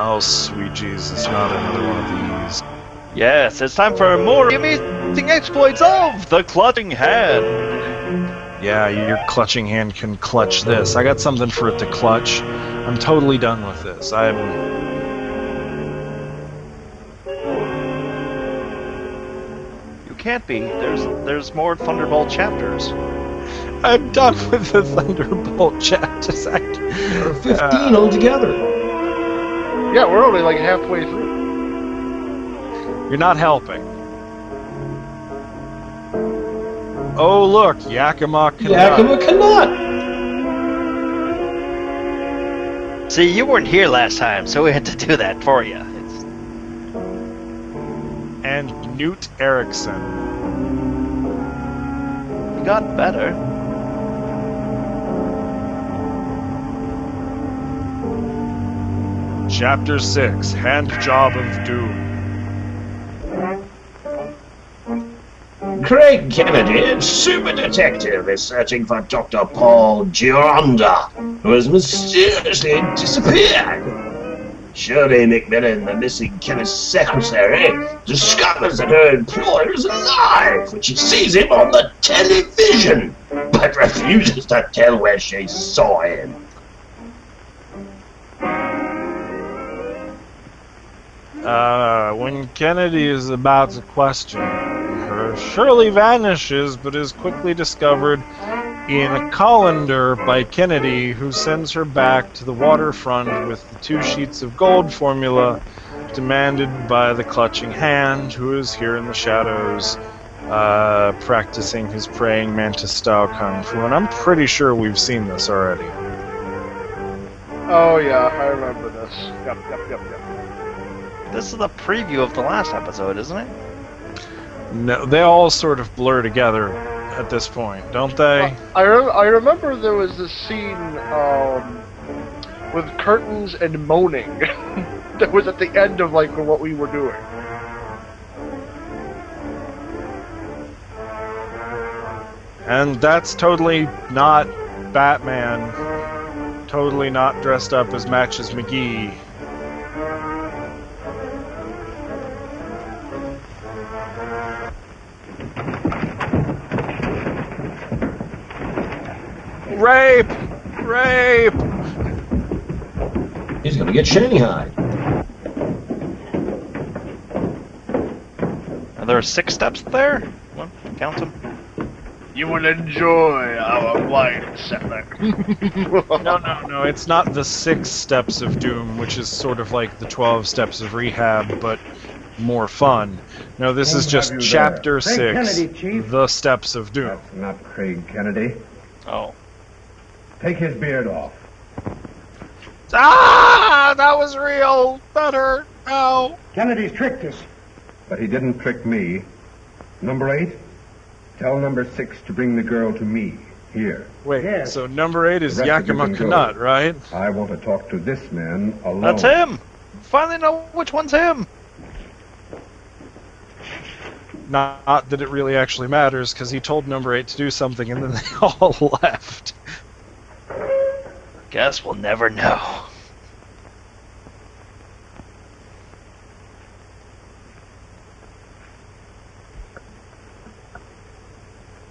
Oh, sweet Jesus, not another one of these. Yes, it's time for more amazing exploits of the Clutching Hand. Yeah, your clutching hand can clutch this. I got something for it to clutch. I'm totally done with this. You can't be. There's more Thunderbolt chapters. I'm done with the Thunderbolt chapters. There are 15 altogether. Yeah, we're only like halfway through. You're not helping. Oh, look, Yakima cannot. Yakima cannot. See, you weren't here last time, so we had to do that for you. And Newt Erickson. You got better. Chapter 6, Hand Job of Doom. Craig Kennedy, super detective, is searching for Dr. Paul Gironda, who has mysteriously disappeared. Shirley McMillan, the missing chemist's secretary, discovers that her employer is alive when she sees him on the television, but refuses to tell where she saw him. When Kennedy is about to question her, Shirley vanishes but is quickly discovered in a colander by Kennedy, who sends her back to the waterfront with the 2 sheets of gold formula demanded by the Clutching Hand, who is here in the shadows practicing his praying mantis style kung fu. And I'm pretty sure we've seen this already. Oh yeah, I remember this. Yep. This is the preview of the last episode, isn't it? No, they all sort of blur together at this point, don't they? I remember there was this scene with curtains and moaning that was at the end of like what we were doing. And that's totally not Batman. Totally not dressed up as Matches McGee. Rape! Rape! He's gonna get shanghaied. Are there 6 steps there? One, count them. You will enjoy our wine cellar. No, it's not the 6 steps of doom, which is sort of like the 12 steps of rehab, but more fun. No, this is just chapter 6, Kennedy, the steps of doom. That's not Craig Kennedy. Oh. Take his beard off. Ah! That was real! That hurt! Ow! Kennedy's tricked us. But he didn't trick me. Number 8, tell number 6 to bring the girl to me, here. Wait, Yes. so number 8 is The rest of you Yakima can go. Kanut, right? I want to talk to this man alone. That's him! Finally know which one's him! Not that it really actually matters, because he told number 8 to do something and then they all left. Guess we'll never know.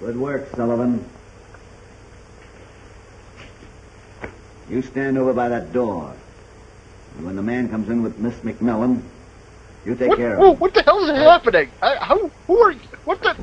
Good work, Sullivan. You stand over by that door. And when the man comes in with Miss McMillan, you take care of him. What the hell is happening? Who are you? What the?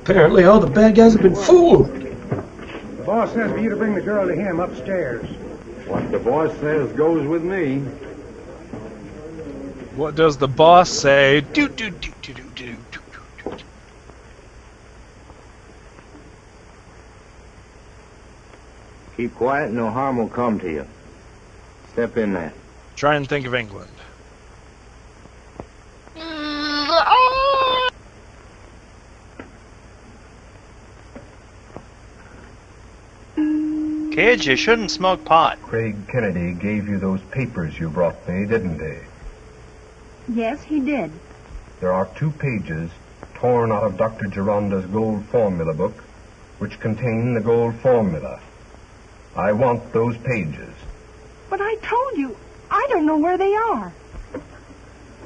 Apparently all the bad guys have been fooled. The boss says for you to bring the girl to him upstairs. What the boss says goes with me. What does the boss say? Do do do do do do do do. Keep quiet, no harm will come to you. Step in there. Try and think of England. Kids, you shouldn't smoke pot. Craig Kennedy gave you those papers you brought me, didn't he? Yes, he did. There are 2 pages torn out of Dr. Gironda's gold formula book, which contain the gold formula. I want those pages. But I told you, I don't know where they are.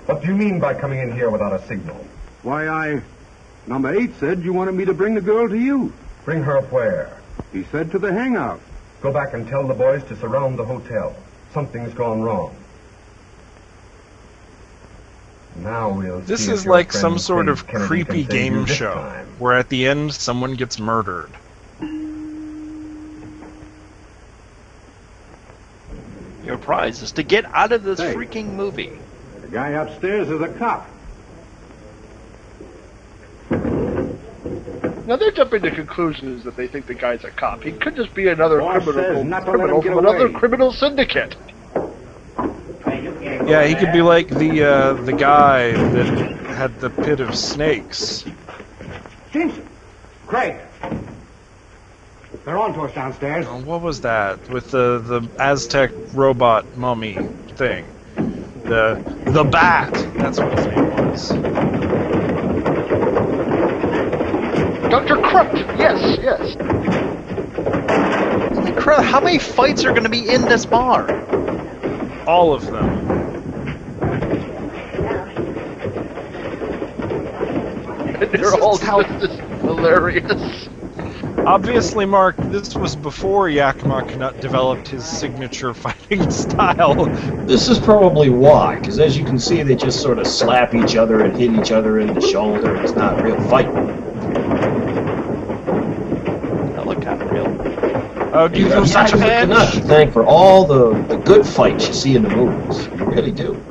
What do you mean by coming in here without a signal? Why, Number 8 said you wanted me to bring the girl to you. Bring her where? He said to the hangout. Go back and tell the boys to surround the hotel. Something's gone wrong. Now we'll see This if is your like friend some sort Craig of Kennedy creepy can save you game this show time. where at the end someone gets murdered. Your prize is to get out of this Hey. freaking movie. The guy upstairs is a cop. Now they're jumping to conclusions that they think the guy's a cop. He could just be another Boss says criminal not to let him get from another away. criminal syndicate. Yeah, he could be like the guy that had the pit of snakes. Jameson! Craig! They're on to us downstairs. Oh, what was that with the Aztec robot mummy thing? The bat. That's what his name was. Dr. Crut! Yes, yes. Holy crap, how many fights are going to be in this bar? All of them. They're all just hilarious. Obviously, Mark, this was before Yakima Canutt developed his signature fighting style. This is probably why, because as you can see, they just sort of slap each other and hit each other in the shoulder. It's not real fighting. That looked kind of real. Oh, give you such a Yakima Canutt to bench. thank for all the good fights you see in the movies. You really do.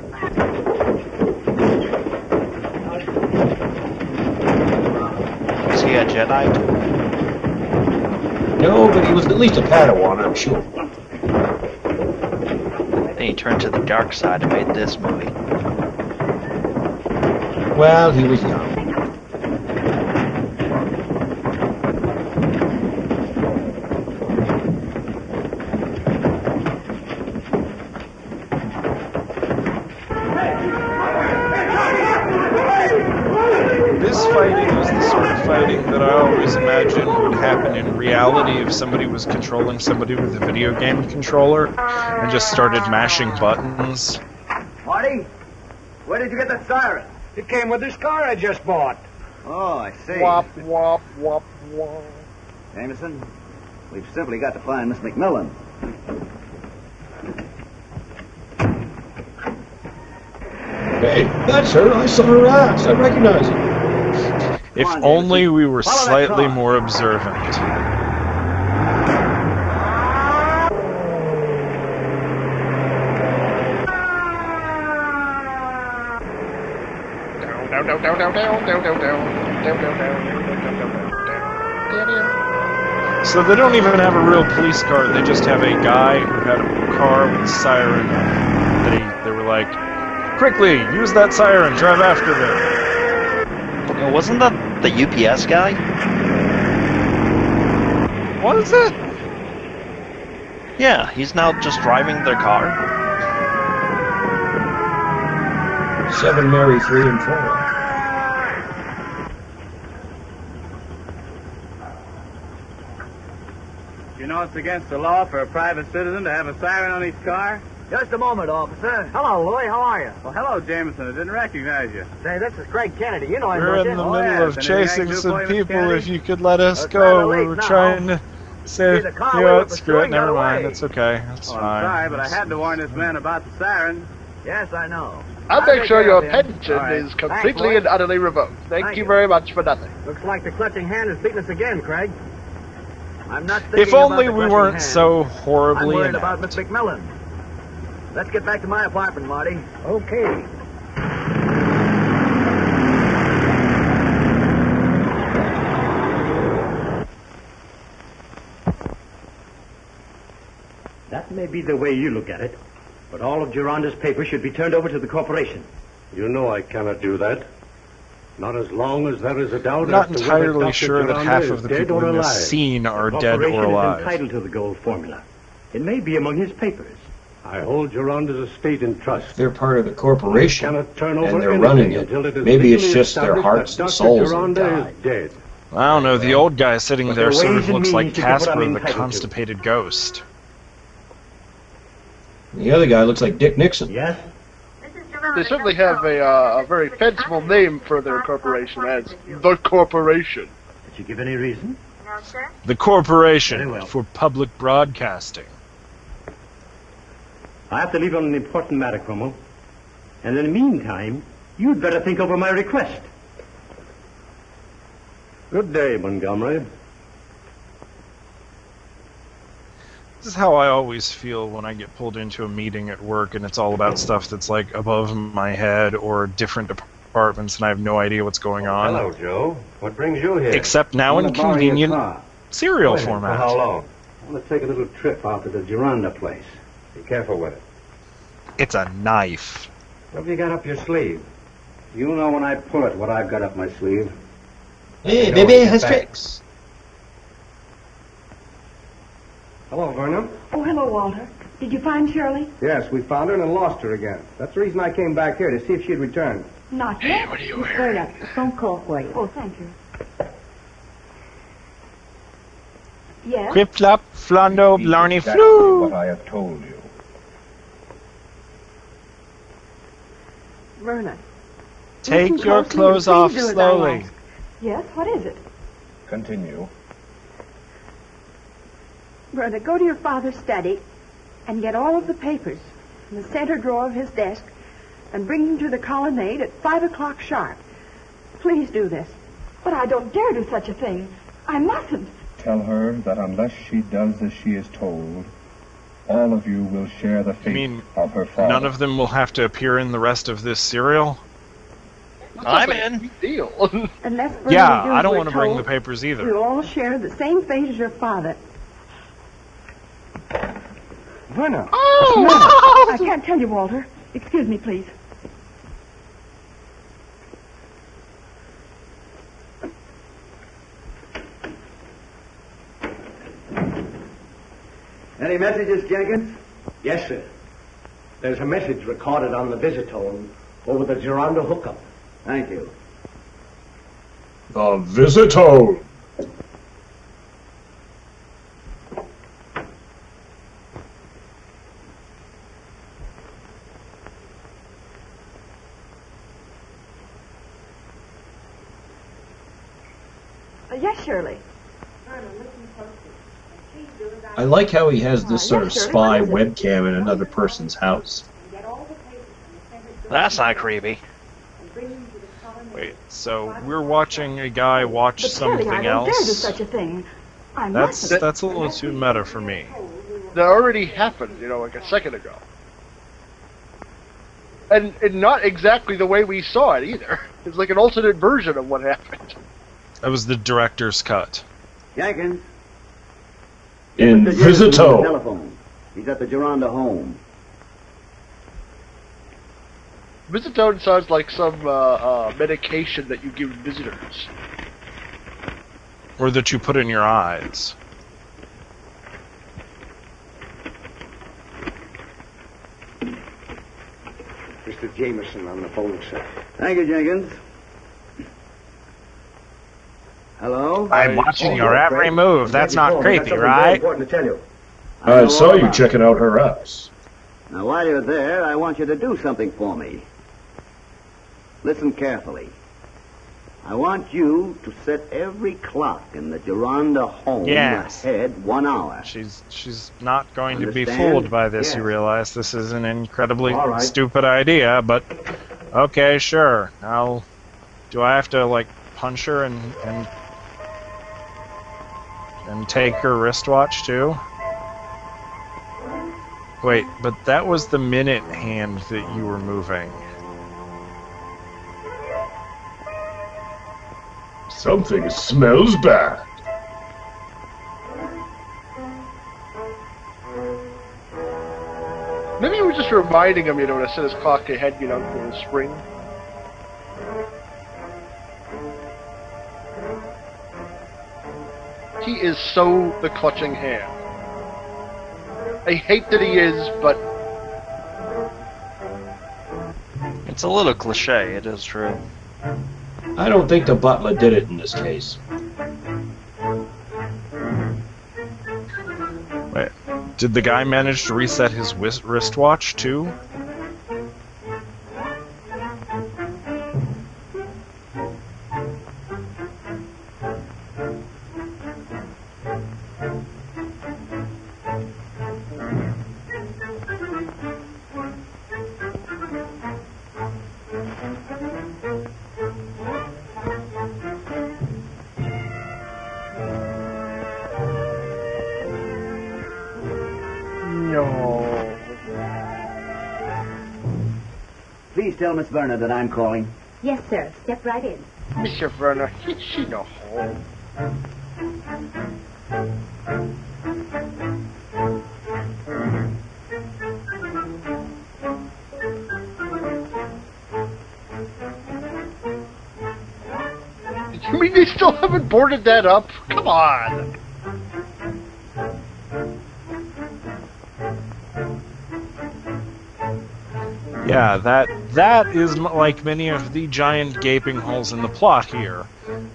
Was he a Jedi? No, but he was at least a Padawan, I'm sure. Then he turned to the dark side and made this movie. Well, he was young. This fighting was the sort of fighting that I always imagined would happen in reality if somebody was controlling somebody with a video game controller and just started mashing buttons. Marty, where did you get that siren? It came with this car I just bought. Oh, I see. Wop, wop, wop, wop. Jameson, we've simply got to find Miss McMillan. Hey, that's her. I saw her ass. I recognize her. If Come on, only Jameson. we were Follow that slightly car. more observant. Down, down, down, down, down, down, down, down, down, down, down, down, down. So they don't even have a real police car, they just have a guy who had a car with a siren. They were like, quickly, use that siren, drive after them. Oh, wasn't that the UPS guy? Was it? Yeah, he's now just driving their car. 7 Mary 3 and 4. You know it's against the law for a private citizen to have a siren on his car? Just a moment, officer. Hello, Louie. How are you? Well, hello, Jameson. I didn't recognize you. Say, this is Craig Kennedy. You know him, We're don't in you? the Oh, middle yeah, of is anything I chasing can do some for you, Mr. people. Kennedy? If you could let us That's go, rather we late were now. trying to say, See, the car you we know were what, screw it, pursuing got never mind. away. That's okay, that's Oh, I'm fine. sorry, but I had to warn this man about the siren. Yes, I know. I'll make take sure care your of him. pension All right. is completely Lloyd. and utterly revoked. Thank Thank you you. very much for nothing. Looks like the clutching hand is beating us again, Craig. I'm not thinking If only about the we clutching weren't hand. so I'm horribly worried inept. about Miss McMillan. Let's get back to my apartment, Marty. Okay. That may be the way you look at it, but all of Geronda's papers should be turned over to the corporation. You know I cannot do that. Not as long as there is a doubt I'm not as to whether entirely Dr. sure that Geronda half is of the dead people or in alive. this scene are The dead corporation or is alive. entitled to the gold formula. It may be among his papers. I hold Geronda's estate in trust. They're part of the corporation, Cannot turn over and they're anything running it. until is Maybe it's legally just their established hearts that and Dr. souls have Geronda died. is dead. I don't know, the old guy sitting But there there are sort ways of and looks like means to get what Casper I'm the entitled to. constipated ghost. The other guy looks like Dick Nixon. Yes? They certainly have a very fanciful name for their corporation as the Corporation. Did you give any reason? The Corporation Very well. for Public Broadcasting. I have to leave on an important matter, Cromwell. And in the meantime, you'd better think over my request. Good day, Montgomery. This is how I always feel when I get pulled into a meeting at work and it's all about stuff that's like above my head or different departments and I have no idea what's going on. Hello, Joe. What brings you here? Except now in convenient serial format. For how long? I want to take a little trip out to the Gironda place. Be careful with it. It's a knife. What have you got up your sleeve? You know when I pull it what I've got up my sleeve. Hey, know baby what, has get back. tricks. Hello, Vernon. Oh, hello, Walter. Did you find Shirley? Yes, we found her and lost her again. That's the reason I came back here, to see if she'd returned. Not yet. What are you Just wearing? wait up. Phone call for you. Oh, thank you. Yes? Quip flap, flando, blarney, Exactly flu. what I have told you. Verna. Take Listen your closely clothes and off please do as I slowly. ask. Yes, what is it? Continue. Verna, go to your father's study and get all of the papers in the center drawer of his desk and bring them to the colonnade at 5 o'clock sharp. Please do this. But I don't dare do such a thing. I mustn't. Tell her that unless she does as she is told, all of you will share the fate mean of her father. None of them will have to appear in the rest of this serial? I'm in. Big deal. Unless Verna Yeah, we do I as don't we're want to bring the told, papers either. we'll all share the same fate as your father. Verna! I can't tell you, Walter. Excuse me, please. Any messages, Jenkins? Yes, sir. There's a message recorded on the visitone over the Gironda hookup. Thank you. The Visitone. Yes, Shirley. I like how he has this sort of Yes, Shirley, spy what is it? webcam in another person's house. That's not creepy. Wait, so we're watching a guy watch But Shirley, I something don't dare do else? such a thing. I That's mustn't. a little too meta for me. That already happened, like a second ago. And not exactly the way we saw it either. It's like an alternate version of what happened. That was the director's cut. Jenkins. In Mr. Jenkins is on the Visitone. telephone. He's at the Gironda home. Visitone sounds like some medication that you give visitors. Or that you put in your eyes. Mr. Jameson on the phone, sir. Thank you, Jenkins. Hello? I'm watching your every move. That's not creepy, Very right? important to tell you. I know saw all you about it. checking out her house. Now, while you're there, I want you to do something for me. Listen carefully. I want you to set every clock in the Gironda home Yes. ahead 1 hour. She's not going to be Understand? fooled by this, Yes. you realize. This is an incredibly All right. stupid idea, but okay, sure. Do I have to, like, punch her and take her wristwatch, too? Wait, but that was the minute hand that you were moving. Something smells bad. Maybe you were just reminding him, to set his clock ahead, for the spring. He is so the clutching hand. I hate that he is, but It's a little cliche, it is true. I don't think the butler did it in this case. Wait, Did the guy manage to reset his wristwatch, too? No. Please tell Miss Werner that I'm calling. Yes, sir. Step right in. Mr. Werner, she no home. You mean they still haven't boarded that up? Come on. Yeah, that is like many of the giant gaping holes in the plot here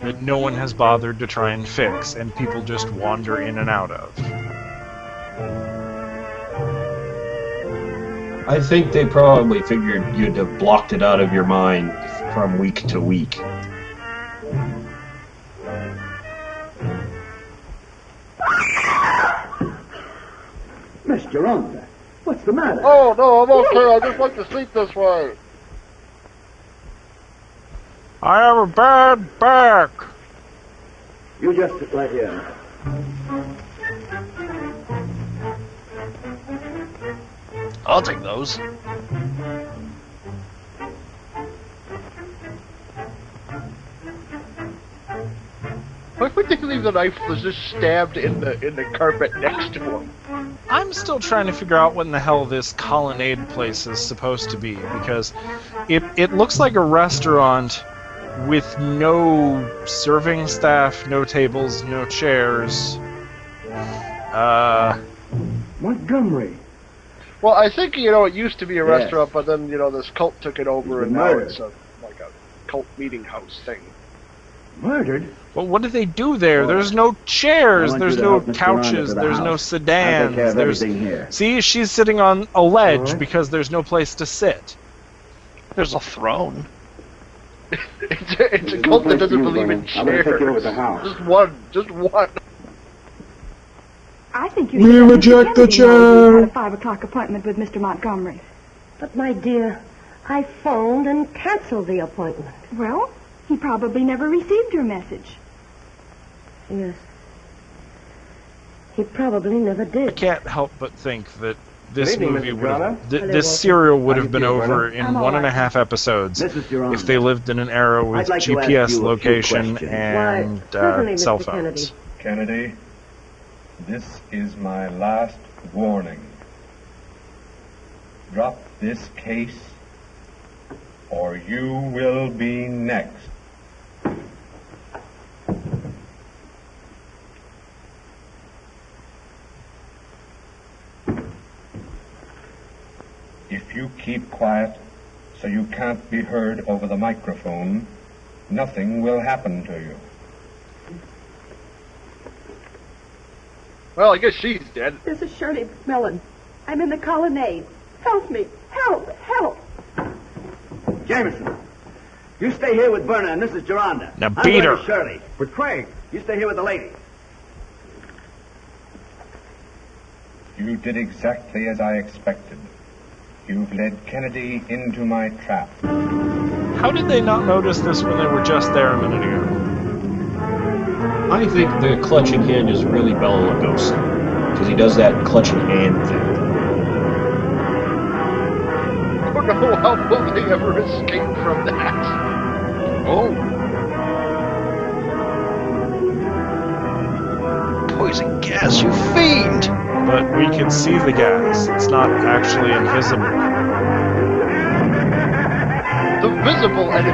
that no one has bothered to try and fix, and people just wander in and out of. I think they probably figured you'd have blocked it out of your mind from week to week. Miss Geronda, what's the matter? Oh, no, I'm okay. I just like to sleep this way. I have a bad back! You just sit right here. I'll take those. Why would they leave the knife was just stabbed in the carpet next to him? I'm still trying to figure out what in the hell this colonnade place is supposed to be, because it looks like a restaurant with no serving staff, no tables, no chairs. Montgomery. Well, I think, it used to be a restaurant, but then, this cult took it over, and now it's like a cult meeting house thing. Murdered? Well, what do they do there? There's no chairs, there's no couches, there's no sedans. See, she's sitting on a ledge because there's no place to sit. There's a throne. it's a cult that doesn't believe in chairs. Just one. I think you should reject the chair. Had a 5 o'clock appointment with Mr. Montgomery. But, my dear, I phoned and canceled the appointment. Well, he probably never received your message. Yes. He probably never did. I can't help but think that this movie would have, this serial would have been over in 1.5 episodes if they lived in an era with GPS location and cell phones. Kennedy, this is my last warning. Drop this case, or you will be next. If you keep quiet so you can't be heard over the microphone, nothing will happen to you. Well, I guess she's dead. This is Shirley McMillan. I'm in the colonnade. Help me. Help. Help. Jameson, you stay here with Berna and Mrs. Geronda. Now beat her. Shirley. With Craig. You stay here with the lady. You did exactly as I expected. You've led Kennedy into my trap. How did they not notice this when they were just there a minute ago? I think the clutching hand is really Bela Lugosi, because he does that clutching hand thing. I don't know how will they ever escape from that. Oh. Poison gas, you fiend! But we can see the gas. It's not actually invisible. The visible and